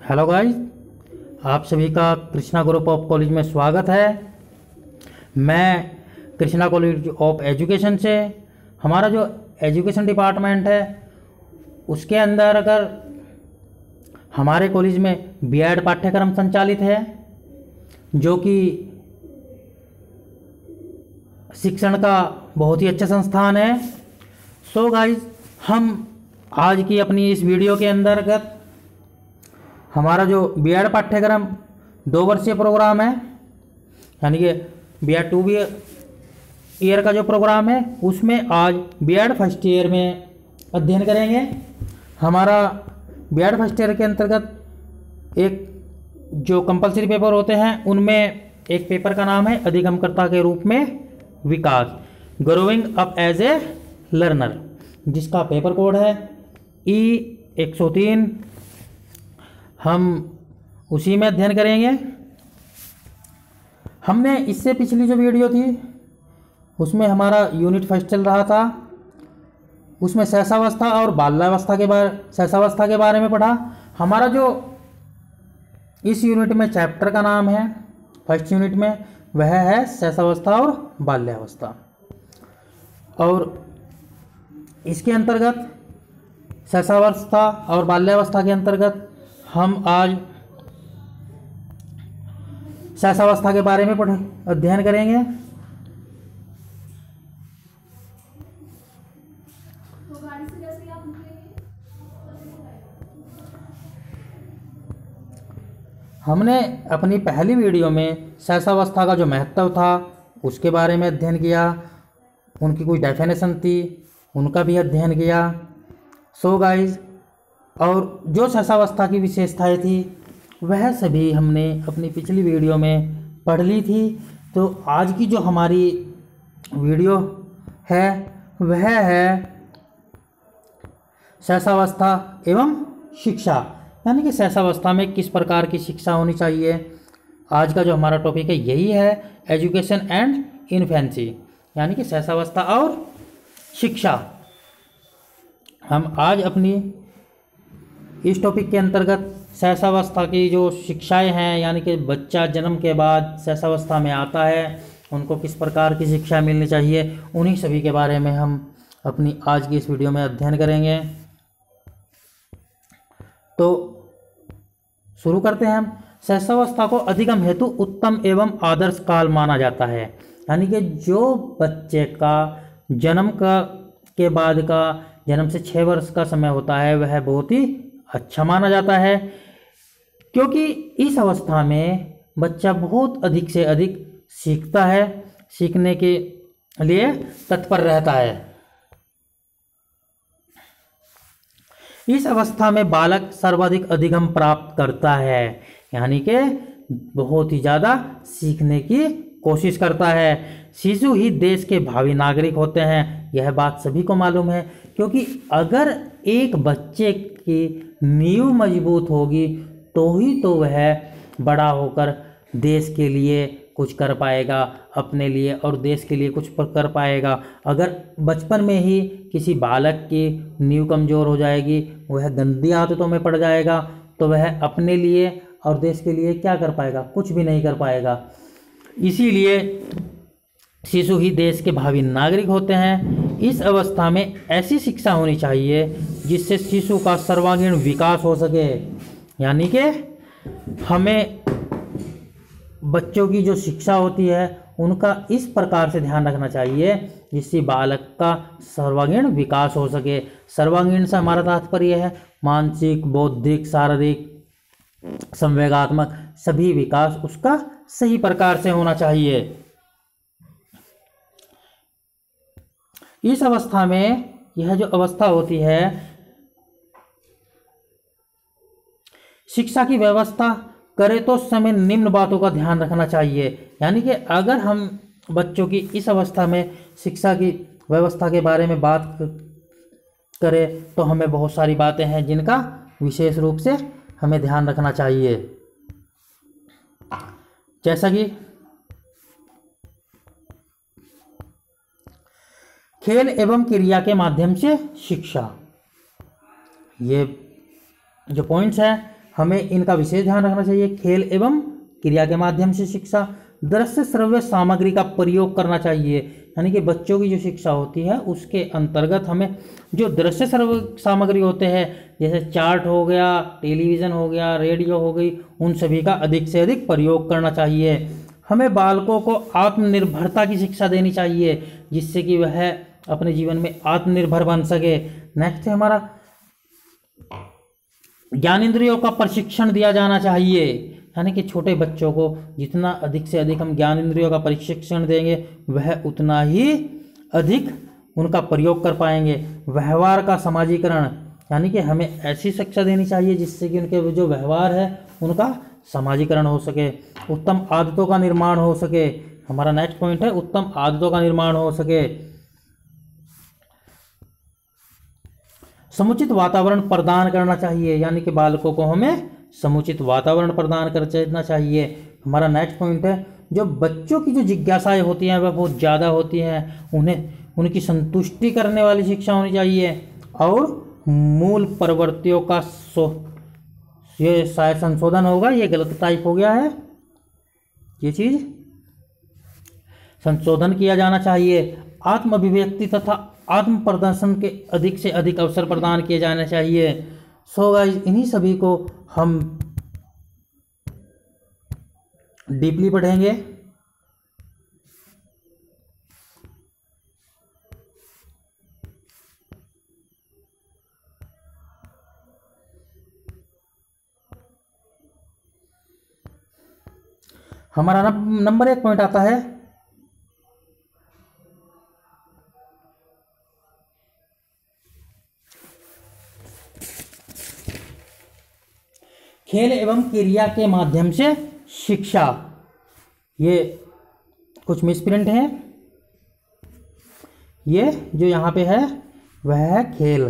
Hello guys, आप सभी का कृष्णा ग्रुप ऑफ कॉलेज में स्वागत है। मैं कृष्णा कॉलेज ऑफ एजुकेशन से, हमारा जो एजुकेशन डिपार्टमेंट है उसके अंदर अगर हमारे कॉलेज में बीएड पाठ्यक्रम संचालित है जो कि शिक्षण का बहुत ही अच्छा संस्थान है। सो गाइस, हम आज की अपनी इस वीडियो के अंतर्गत हमारा जो बीएड पाठ्यक्रम 2 वर्षीय प्रोग्राम है, यानी कि बीएड 2 ईयर का जो प्रोग्राम है उसमें आज बीएड फर्स्ट ईयर में अध्ययन करेंगे। हमारा बीएड फर्स्ट ईयर के अंतर्गत एक जो कंपलसरी पेपर होते हैं उनमें एक पेपर का नाम है अधिगमकर्ता के रूप में विकास, growing up as a learner, जिसका पेपर कोड है E103। हम उसी में अध्ययन करेंगे। हमने इससे पिछली जो वीडियो थी उसमें हमारा यूनिट फर्स्ट चल रहा था, उसमें शैशवावस्था और शैशवावस्था के बारे में पढ़ा। हमारा जो इस यूनिट में चैप्टर का नाम है फर्स्ट यूनिट में वह है शैशवावस्था और बाल्यावस्था, और इसके अंतर्गत शैशवावस्था और बाल्यावस्था के अंतर्गत हम आज शैशवावस्था के बारे में अध्ययन करेंगे। हमने अपनी पहली वीडियो में शैशवावस्था का जो महत्व था उसके बारे में अध्ययन किया, उनकी कुछ डेफिनेशन थी उनका भी अध्ययन किया। सो गाइस, और जो शैशवावस्था की विशेषताएं थी वह सभी हमने अपनी पिछली वीडियो में पढ़ ली थी। तो आज की जो हमारी वीडियो है वह है शैशवावस्था एवं शिक्षा, यानी कि शैशवावस्था में किस प्रकार की शिक्षा होनी चाहिए। आज का जो हमारा टॉपिक है यही है, एजुकेशन एंड इन्फेंसी, यानी कि शैशवावस्था और शिक्षा। हम आज अपनी इस टॉपिक के अंतर्गत शैशवावस्था की जो शिक्षाएं हैं, यानी कि बच्चा जन्म के बाद शैशवावस्था में आता है उनको किस प्रकार की शिक्षा मिलनी चाहिए, उन्हीं सभी के बारे में हम अपनी आज की इस वीडियो में अध्ययन करेंगे। तो शुरू करते हैं हम। शैशवावस्था को अधिगम हेतु उत्तम एवं आदर्श काल माना जाता है, यानी कि जो बच्चे का जन्म के बाद का जन्म से 6 वर्ष का समय होता है वह बहुत ही अच्छा माना जाता है, क्योंकि इस अवस्था में बच्चा बहुत अधिक से अधिक सीखता है, सीखने के लिए तत्पर रहता है। इस अवस्था में बालक सर्वाधिक अधिगम प्राप्त करता है, यानी कि बहुत ही ज़्यादा सीखने की कोशिश करता है। शिशु ही देश के भावी नागरिक होते हैं, यह बात सभी को मालूम है, क्योंकि अगर एक बच्चे की नींव मजबूत होगी तो ही तो वह बड़ा होकर देश के लिए कुछ कर पाएगा, अपने लिए और देश के लिए कुछ कर पाएगा। अगर बचपन में ही किसी बालक की नींव कमज़ोर हो जाएगी, वह गंदी आदतों में पड़ जाएगा, तो वह अपने लिए और देश के लिए क्या कर पाएगा, कुछ भी नहीं कर पाएगा। इसीलिए शिशु ही देश के भावी नागरिक होते हैं। इस अवस्था में ऐसी शिक्षा होनी चाहिए जिससे शिशु का सर्वांगीण विकास हो सके, यानी कि हमें बच्चों की जो शिक्षा होती है उनका इस प्रकार से ध्यान रखना चाहिए जिससे बालक का सर्वांगीण विकास हो सके। सर्वांगीण से हमारा तात्पर्य है मानसिक, बौद्धिक, शारीरिक, संवेगात्मक सभी विकास उसका सही प्रकार से होना चाहिए। इस अवस्था में यह जो अवस्था होती है शिक्षा की व्यवस्था करे तो समय निम्न बातों का ध्यान रखना चाहिए, यानी कि अगर हम बच्चों की इस अवस्था में शिक्षा की व्यवस्था के बारे में बात करें तो हमें बहुत सारी बातें हैं जिनका विशेष रूप से हमें ध्यान रखना चाहिए, जैसा कि खेल एवं क्रिया के माध्यम से शिक्षा। ये जो पॉइंट्स हैं हमें इनका विशेष ध्यान रखना चाहिए। खेल एवं क्रिया के माध्यम से शिक्षा, दृश्य श्रव्य सामग्री का प्रयोग करना चाहिए, यानी कि बच्चों की जो शिक्षा होती है उसके अंतर्गत हमें जो दृश्य श्रव्य सामग्री होते हैं, जैसे चार्ट हो गया, टेलीविज़न हो गया, रेडियो हो गई, उन सभी का अधिक से अधिक प्रयोग करना चाहिए। हमें बालकों को आत्मनिर्भरता की शिक्षा देनी चाहिए, जिससे कि वह अपने जीवन में आत्मनिर्भर बन सके। नेक्स्ट है हमारा ज्ञानेंद्रियों का प्रशिक्षण दिया जाना चाहिए, यानी कि छोटे बच्चों को जितना अधिक से अधिक हम ज्ञानेंद्रियों का प्रशिक्षण देंगे वह उतना ही अधिक उनका प्रयोग कर पाएंगे। व्यवहार का समाजीकरण, यानी कि हमें ऐसी शिक्षा देनी चाहिए जिससे कि उनके जो व्यवहार है उनका समाजीकरण हो सके, उत्तम आदतों का निर्माण हो सके। हमारा नेक्स्ट पॉइंट है उत्तम आदतों का निर्माण हो सके। समुचित वातावरण प्रदान करना चाहिए, यानी कि बालकों को हमें समुचित वातावरण प्रदान करना चाहिए। हमारा नेक्स्ट पॉइंट है जो बच्चों की जो जिज्ञासाएं होती हैं वह बहुत ज़्यादा होती हैं, उन्हें उनकी संतुष्टि करने वाली शिक्षा होनी चाहिए। और मूल प्रवृत्तियों का ये शायद संशोधन होगा, ये गलत टाइप हो गया है, ये चीज़ संशोधन किया जाना चाहिए। आत्म अभिव्यक्ति तथा आत्म प्रदर्शन के अधिक से अधिक अवसर प्रदान किए जाने चाहिए। सो गाइस, इन्हीं सभी को हम डीपली पढ़ेंगे। हमारा नंबर 1 पॉइंट आता है खेल एवं क्रिया के माध्यम से शिक्षा। ये कुछ मिसप्रिंट हैं, ये जो यहाँ पे है वह है खेल,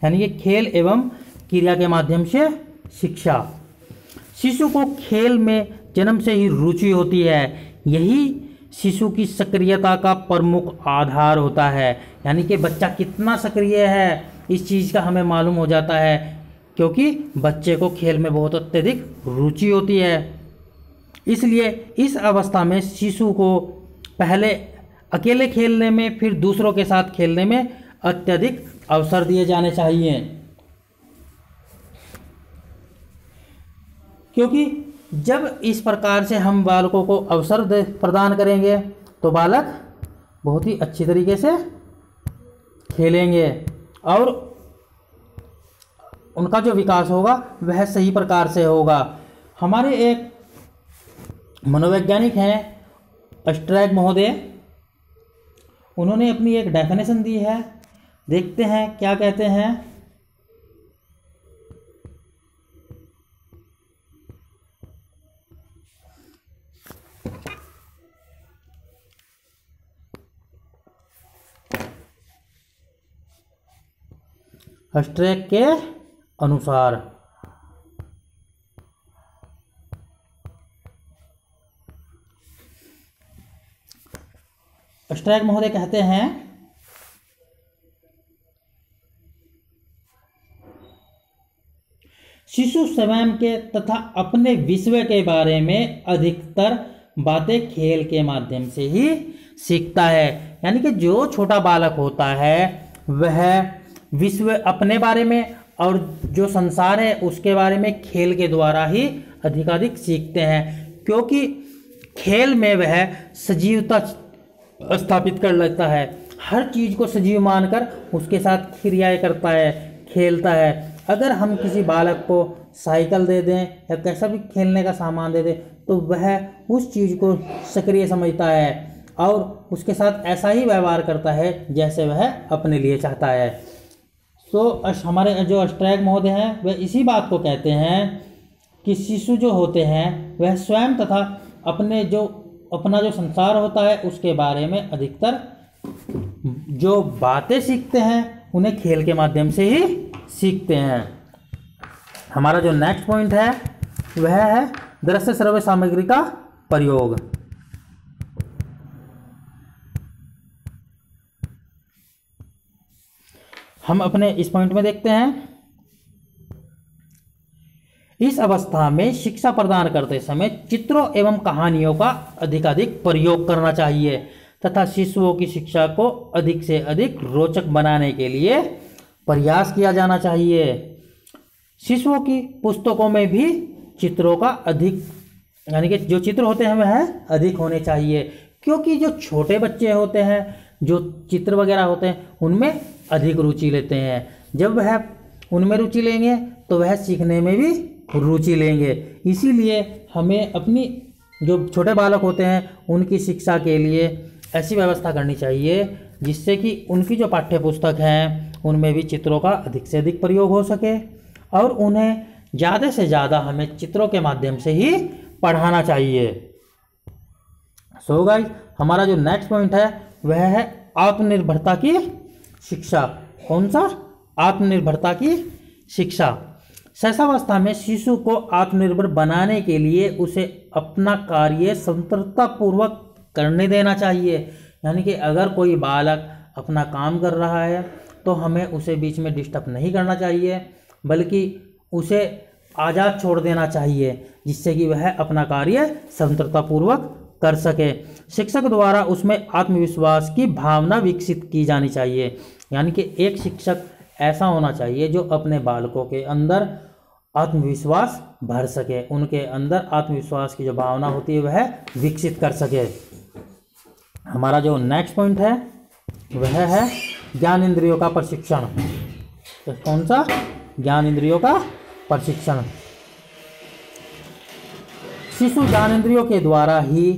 यानी कि खेल एवं क्रिया के माध्यम से शिक्षा। शिशु को खेल में जन्म से ही रुचि होती है, यही शिशु की सक्रियता का प्रमुख आधार होता है, यानी कि बच्चा कितना सक्रिय है इस चीज़ का हमें मालूम हो जाता है, क्योंकि बच्चे को खेल में बहुत अत्यधिक रुचि होती है। इसलिए इस अवस्था में शिशु को पहले अकेले खेलने में, फिर दूसरों के साथ खेलने में अत्यधिक अवसर दिए जाने चाहिए, क्योंकि जब इस प्रकार से हम बालकों को अवसर प्रदान करेंगे तो बालक बहुत ही अच्छी तरीके से खेलेंगे और उनका जो विकास होगा वह सही प्रकार से होगा। हमारे एक मनोवैज्ञानिक हैं अस्ट्रैग महोदय, उन्होंने अपनी एक डेफिनेशन दी है, देखते हैं क्या कहते हैं। अस्ट्रैग के अनुसार अस्ट्रैग महोदय कहते हैं शिशु स्वयं के तथा अपने विश्व के बारे में अधिकतर बातें खेल के माध्यम से ही सीखता है, यानी कि जो छोटा बालक होता है वह विश्व अपने बारे में और जो संसार है उसके बारे में खेल के द्वारा ही अधिकाधिक सीखते हैं, क्योंकि खेल में वह सजीवता स्थापित कर लेता है, हर चीज़ को सजीव मानकर उसके साथ क्रियाएं करता है, खेलता है। अगर हम किसी बालक को साइकिल दे दें या कैसा भी खेलने का सामान दे दें तो वह उस चीज़ को सक्रिय समझता है और उसके साथ ऐसा ही व्यवहार करता है जैसे वह अपने लिए चाहता है। तो हमारे जो अस्ट्रैग महोदय हैं वह इसी बात को कहते हैं कि शिशु जो होते हैं वह स्वयं तथा अपना जो संसार होता है उसके बारे में अधिकतर जो बातें सीखते हैं उन्हें खेल के माध्यम से ही सीखते हैं। हमारा जो नेक्स्ट पॉइंट है वह है दृश्य श्रव्य सामग्री का प्रयोग। हम अपने इस पॉइंट में देखते हैं, इस अवस्था में शिक्षा प्रदान करते समय चित्रों एवं कहानियों का अधिकाधिक प्रयोग करना चाहिए तथा शिशुओं की शिक्षा को अधिक से अधिक रोचक बनाने के लिए प्रयास किया जाना चाहिए। शिशुओं की पुस्तकों में भी चित्रों का अधिक, यानी कि जो चित्र होते हैं वह अधिक होने चाहिए, क्योंकि जो छोटे बच्चे होते हैं जो चित्र वगैरह होते हैं उनमें अधिक रुचि लेते हैं। जब वह उनमें रुचि लेंगे तो वह सीखने में भी रुचि लेंगे। इसीलिए हमें अपनी जो छोटे बालक होते हैं उनकी शिक्षा के लिए ऐसी व्यवस्था करनी चाहिए जिससे कि उनकी जो पाठ्य पुस्तक हैं उनमें भी चित्रों का अधिक से अधिक प्रयोग हो सके और उन्हें ज़्यादा से ज़्यादा हमें चित्रों के माध्यम से ही पढ़ाना चाहिए। सो गाइस, हमारा जो नेक्स्ट पॉइंट है वह है आत्मनिर्भरता की शिक्षा। कौन सा? आत्मनिर्भरता की शिक्षा। शैशवावस्था में शिशु को आत्मनिर्भर बनाने के लिए उसे अपना कार्य स्वतंत्रतापूर्वक करने देना चाहिए। यानी कि अगर कोई बालक अपना काम कर रहा है तो हमें उसे बीच में डिस्टर्ब नहीं करना चाहिए, बल्कि उसे आज़ाद छोड़ देना चाहिए जिससे कि वह अपना कार्य स्वतंत्रतापूर्वक कर सके। शिक्षक द्वारा उसमें आत्मविश्वास की भावना विकसित की जानी चाहिए। यानी कि एक शिक्षक ऐसा होना चाहिए जो अपने बालकों के अंदर आत्मविश्वास भर सके, उनके अंदर आत्मविश्वास की जो भावना होती है वह विकसित कर सके। हमारा जो नेक्स्ट पॉइंट है वह है ज्ञान इंद्रियों का प्रशिक्षण। तो कौन सा? ज्ञान इंद्रियों का प्रशिक्षण। शिशु ज्ञान इंद्रियों के द्वारा ही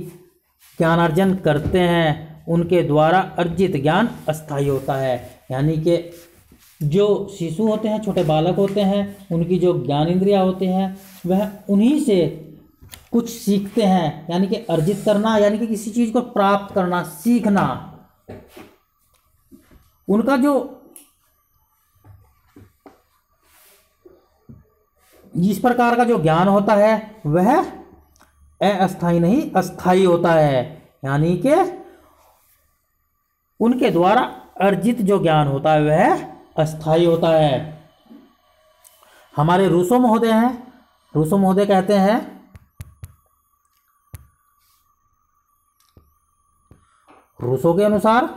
ज्ञानार्जन करते हैं, उनके द्वारा अर्जित ज्ञान अस्थायी होता है। यानी कि जो शिशु होते हैं, छोटे बालक होते हैं, उनकी जो ज्ञान इंद्रियां होती हैं वह उन्हीं से कुछ सीखते हैं। यानी कि अर्जित करना, यानी कि किसी चीज़ को प्राप्त करना, सीखना। उनका जो जिस प्रकार का जो ज्ञान होता है वह अस्थायी नहीं अस्थायी होता है। यानी कि उनके द्वारा अर्जित जो ज्ञान होता है वह अस्थायी होता है। हमारे रूसो महोदय हैं, रूसो महोदय कहते हैं रूसो के अनुसार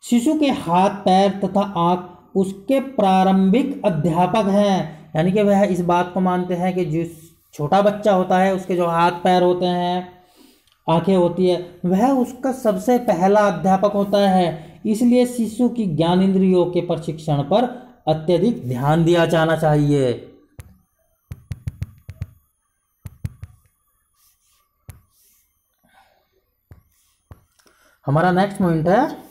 शिशु के हाथ पैर तथा आंख उसके प्रारंभिक अध्यापक हैं। यानी कि वह इस बात को मानते हैं कि जिस छोटा बच्चा होता है उसके जो हाथ पैर होते हैं, आंखें होती है, वह उसका सबसे पहला अध्यापक होता है। इसलिए शिशु की ज्ञान इंद्रियों के प्रशिक्षण पर अत्यधिक ध्यान दिया जाना चाहिए। हमारा नेक्स्ट पॉइंट है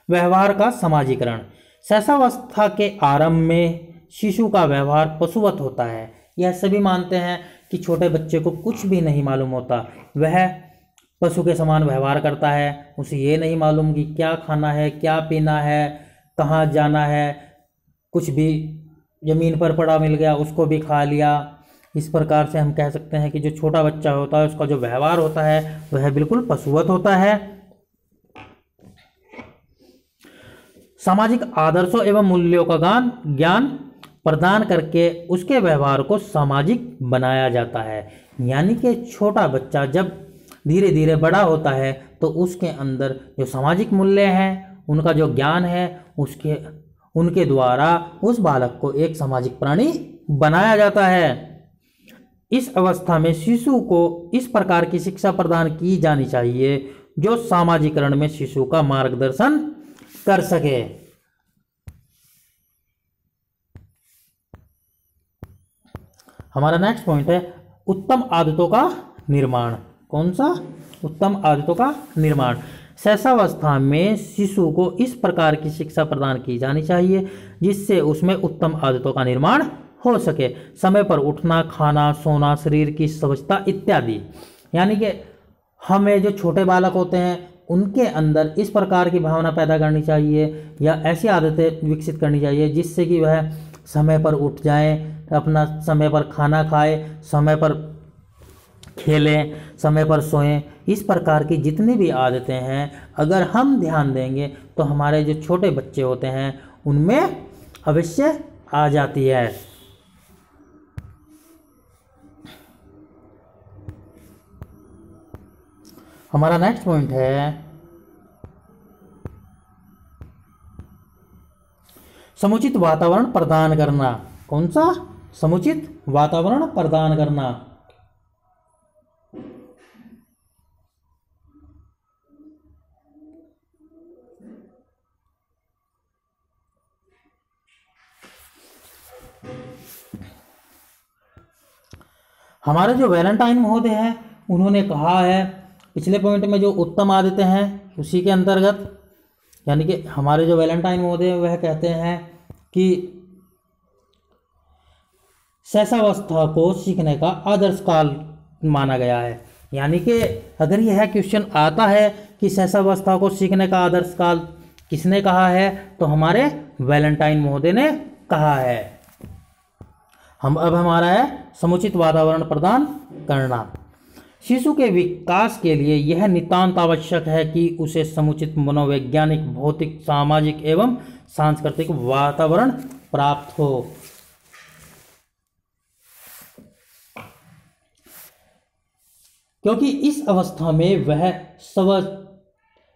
व्यवहार का समाजीकरण। शैशवावस्था के आरंभ में शिशु का व्यवहार पशुवत होता है। यह सभी मानते हैं कि छोटे बच्चे को कुछ भी नहीं मालूम होता, वह पशु के समान व्यवहार करता है। उसे ये नहीं मालूम कि क्या खाना है, क्या पीना है, कहाँ जाना है, कुछ भी ज़मीन पर पड़ा मिल गया उसको भी खा लिया। इस प्रकार से हम कह सकते हैं कि जो छोटा बच्चा होता है उसका जो व्यवहार होता है वह बिल्कुल पशुवत होता है। सामाजिक आदर्शों एवं मूल्यों का ज्ञान प्रदान करके उसके व्यवहार को सामाजिक बनाया जाता है। यानी कि छोटा बच्चा जब धीरे धीरे बड़ा होता है तो उसके अंदर जो सामाजिक मूल्य हैं, उनका जो ज्ञान है, उनके द्वारा उस बालक को एक सामाजिक प्राणी बनाया जाता है। इस अवस्था में शिशु को इस प्रकार की शिक्षा प्रदान की जानी चाहिए जो सामाजिकरण में शिशु का मार्गदर्शन कर सके। हमारा नेक्स्ट पॉइंट है उत्तम आदतों का निर्माण। कौन सा? उत्तम आदतों का निर्माण। शैशवावस्था में शिशु को इस प्रकार की शिक्षा प्रदान की जानी चाहिए जिससे उसमें उत्तम आदतों का निर्माण हो सके। समय पर उठना, खाना, सोना, शरीर की स्वच्छता इत्यादि। यानी कि हमें जो छोटे बालक होते हैं उनके अंदर इस प्रकार की भावना पैदा करनी चाहिए या ऐसी आदतें विकसित करनी चाहिए जिससे कि वह समय पर उठ जाए, अपना समय पर खाना खाए, समय पर खेलें, समय पर सोएं, इस प्रकार की जितनी भी आदतें हैं अगर हम ध्यान देंगे तो हमारे जो छोटे बच्चे होते हैं उनमें अवश्य आ जाती है। हमारा नेक्स्ट पॉइंट है समुचित वातावरण प्रदान करना। कौन सा? समुचित वातावरण प्रदान करना। हमारे जो वैलेंटाइन महोदय हैं उन्होंने कहा है पिछले पॉइंट में जो उत्तम आदतें हैं उसी के अंतर्गत, यानी कि हमारे जो वैलेंटाइन महोदय वह कहते हैं कि शैशवावस्था को सीखने का आदर्श काल माना गया है। यानी कि अगर यह क्वेश्चन आता है कि शैशवावस्था को सीखने का आदर्श काल किसने कहा है, तो हमारे वैलेंटाइन महोदय ने कहा है। अब हमारा है समुचित वातावरण प्रदान करना। शिशु के विकास के लिए यह नितांत आवश्यक है कि उसे समुचित मनोवैज्ञानिक, भौतिक, सामाजिक एवं सांस्कृतिक वातावरण प्राप्त हो। क्योंकि इस अवस्था में वह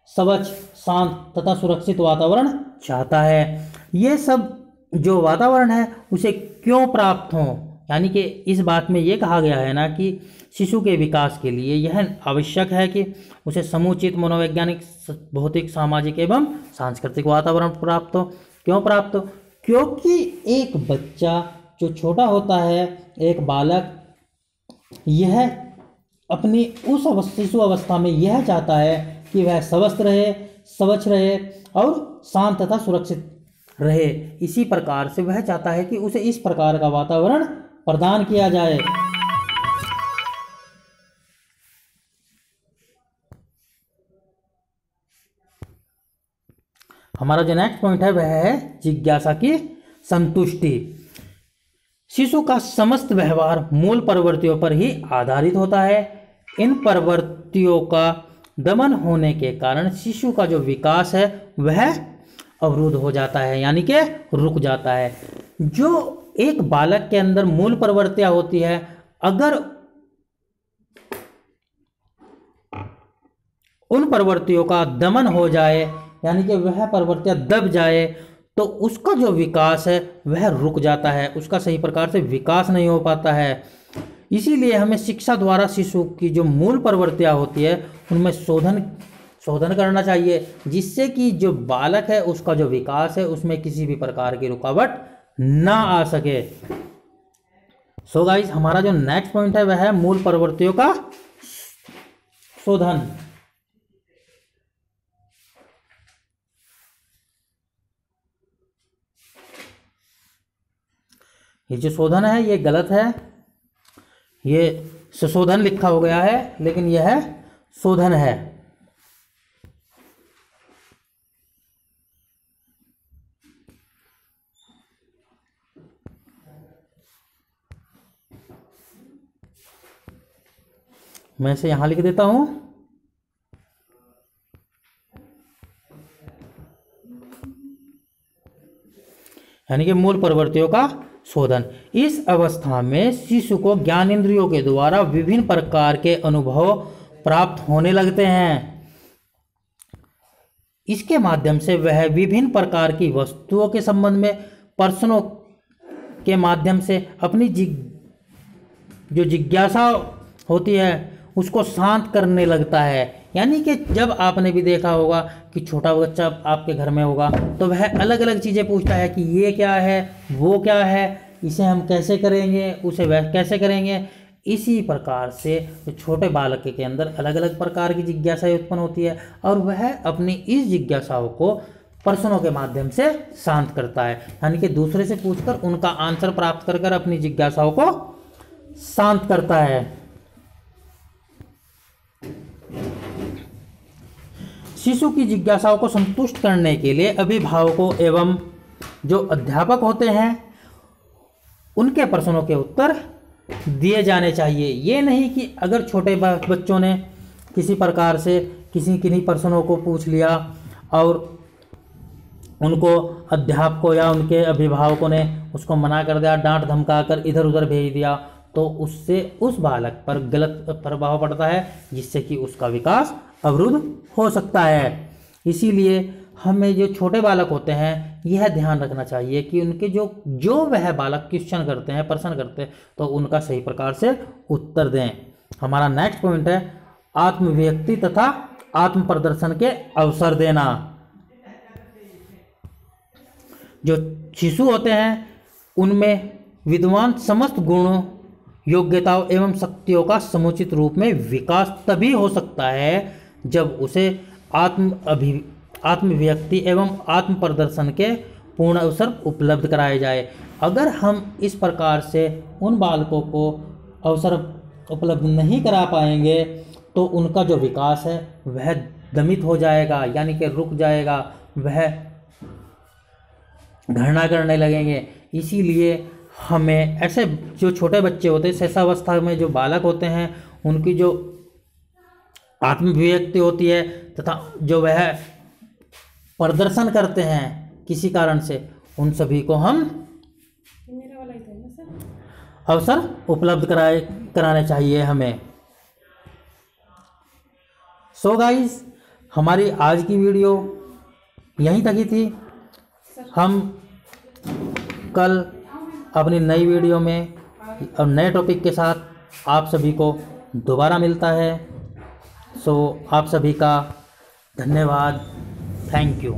स्वच्छ, शांत तथा सुरक्षित वातावरण चाहता है। ये सब जो वातावरण है उसे क्यों प्राप्त हो, यानी कि इस बात में ये कहा गया है ना कि शिशु के विकास के लिए यह आवश्यक है कि उसे समुचित मनोवैज्ञानिक, भौतिक, सामाजिक एवं सांस्कृतिक वातावरण प्राप्त हो। क्यों प्राप्त हो? क्योंकि एक बच्चा जो छोटा होता है, एक बालक, यह अपनी उस शिशु अवस्था में यह चाहता है कि वह स्वस्थ रहे, स्वच्छ रहे और शांत तथा सुरक्षित रहे। इसी प्रकार से वह चाहता है कि उसे इस प्रकार का वातावरण प्रदान किया जाए। हमारा जो नेक्स्ट पॉइंट है वह है जिज्ञासा की संतुष्टि। शिशु का समस्त व्यवहार मूल प्रवृत्तियों पर ही आधारित होता है। इन प्रवृत्तियों का दमन होने के कारण शिशु का जो विकास है वह अवरुद्ध हो जाता है, यानी कि रुक जाता है। जो एक बालक के अंदर मूल प्रवृत्तियां होती है, अगर उन प्रवृत्तियों का दमन हो जाए, यानी कि वह प्रवृत्तियां दब जाए, तो उसका जो विकास है वह रुक जाता है, उसका सही प्रकार से विकास नहीं हो पाता है। इसीलिए हमें शिक्षा द्वारा शिशु की जो मूल प्रवृत्तियां होती है उनमें शोधन करना चाहिए, जिससे कि जो बालक है उसका जो विकास है उसमें किसी भी प्रकार की रुकावट ना आ सके। सो गाइस, हमारा जो नेक्स्ट पॉइंट है वह है मूल प्रवृत्तियों का शोधन। ये जो शोधन है ये गलत है, ये संशोधन लिखा हो गया है, लेकिन यह शोधन है। मैं इसे यहां लिख देता हूं। यानी कि मूल प्रवृत्तियों का शोधन। इस अवस्था में शिशु को ज्ञानेंद्रियों के द्वारा विभिन्न प्रकार के अनुभव प्राप्त होने लगते हैं। इसके माध्यम से वह विभिन्न प्रकार की वस्तुओं के संबंध में प्रश्नों के माध्यम से अपनी जो जिज्ञासा होती है उसको शांत करने लगता है। यानी कि जब आपने भी देखा होगा कि छोटा बच्चा आपके घर में होगा तो वह अलग अलग चीज़ें पूछता है कि ये क्या है, वो क्या है, इसे हम कैसे करेंगे, उसे वह कैसे करेंगे। इसी प्रकार से तो छोटे बालक के अंदर अलग अलग प्रकार की जिज्ञासाएं उत्पन्न होती है और वह अपनी इस जिज्ञासाओं को प्रश्नों के माध्यम से शांत करता है। यानी कि दूसरे से पूछकर उनका आंसर प्राप्त कर अपनी जिज्ञासाओं को शांत करता है। शिशु की जिज्ञासाओं को संतुष्ट करने के लिए अभिभावकों एवं जो अध्यापक होते हैं उनके प्रश्नों के उत्तर दिए जाने चाहिए। ये नहीं कि अगर छोटे बच्चों ने किसी प्रकार से किन्हीं पर्सनों को पूछ लिया और उनको अध्यापकों या उनके अभिभावकों ने उसको मना कर दिया, डांट धमका कर इधर उधर भेज दिया, तो उससे उस बालक पर गलत प्रभाव पड़ता है, जिससे कि उसका विकास अवरुद्ध हो सकता है। इसीलिए हमें जो छोटे बालक होते हैं यह ध्यान रखना चाहिए कि उनके जो वह बालक क्वेश्चन करते हैं, प्रश्न करते हैं, तो उनका सही प्रकार से उत्तर दें। हमारा नेक्स्ट पॉइंट है आत्मव्यक्ति तथा आत्म प्रदर्शन के अवसर देना। जो शिशु होते हैं उनमें विद्वान समस्त गुणों, योग्यताओं एवं शक्तियों का समुचित रूप में विकास तभी हो सकता है जब उसे आत्मव्यक्ति एवं आत्म प्रदर्शन के पूर्ण अवसर उपलब्ध कराए जाए। अगर हम इस प्रकार से उन बालकों को अवसर उपलब्ध नहीं करा पाएंगे तो उनका जो विकास है वह दमित हो जाएगा, यानी कि रुक जाएगा, वह घृणा करने लगेंगे। इसीलिए हमें ऐसे जो छोटे बच्चे होते हैं, शैशवावस्था में जो बालक होते हैं, उनकी जो आत्मव्यक्ति होती है तथा जो वह प्रदर्शन करते हैं किसी कारण से, उन सभी को हम अवसर उपलब्ध कराने चाहिए हमें। सो गाइस, हमारी आज की वीडियो यहीं तक ही थी। हम कल अपनी नई वीडियो में और नए टॉपिक के साथ आप सभी को दोबारा मिलता है। सो आप सभी का धन्यवाद। Thank you.